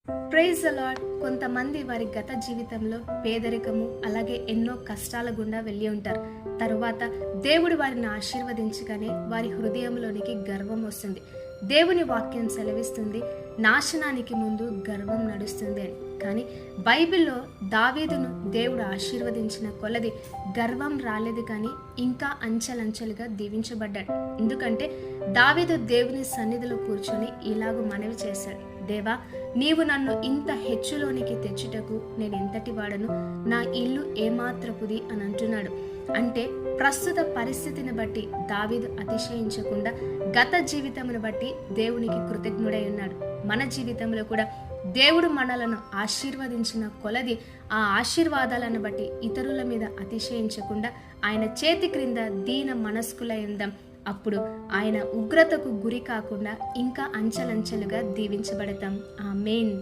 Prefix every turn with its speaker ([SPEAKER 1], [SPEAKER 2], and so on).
[SPEAKER 1] Praise the lord. కొంతమంది వారి గత జీవితంలో పేదరికము అలాగే ఎన్నో కష్టాల గుండా వెళ్ళి ఉంటారు. తరువాత దేవుడు వారిని ఆశీర్వదించగానే వారి హృదయంలోనికి గర్వం వస్తుంది. దేవుని వాక్యం సెలవిస్తుంది, నాశనానికి ముందు గర్వం నడుస్తుంది అని. కానీ బైబిల్లో దావీదును దేవుడు ఆశీర్వదించిన కొలది గర్వం రాలేదు, కానీ ఇంకా అంచెలంచెలుగా దీవించబడ్డాడు. ఎందుకంటే దావీదు దేవుని సన్నిధిలో కూర్చొని ఇలాగ మనవి చేశాడు, దేవా, నీవు నన్ను ఇంత హెచ్చులోనికి తెచ్చుటకు నేను ఎంతటి వాడను, నా ఇల్లు ఏమాత్రపుది అని అంటున్నాడు. అంటే ప్రస్తుత పరిస్థితిని బట్టి దావీదు అతిశయించకుండా గత జీవితమును బట్టి దేవునికి కృతజ్ఞుడై ఉన్నాడు. మన జీవితంలో కూడా దేవుడు మనలను ఆశీర్వదించిన కొలది ఆ ఆశీర్వాదాలను బట్టి ఇతరుల మీద అతిశయించకుండా ఆయన చేతి క్రింద దీన మనస్కులై ఉందాం. అప్పుడు ఆయన ఉగ్రతకు గురి కాకుండా ఇంకా అంచెలంచెలుగా దీవించబడతాం. ఆమేన్.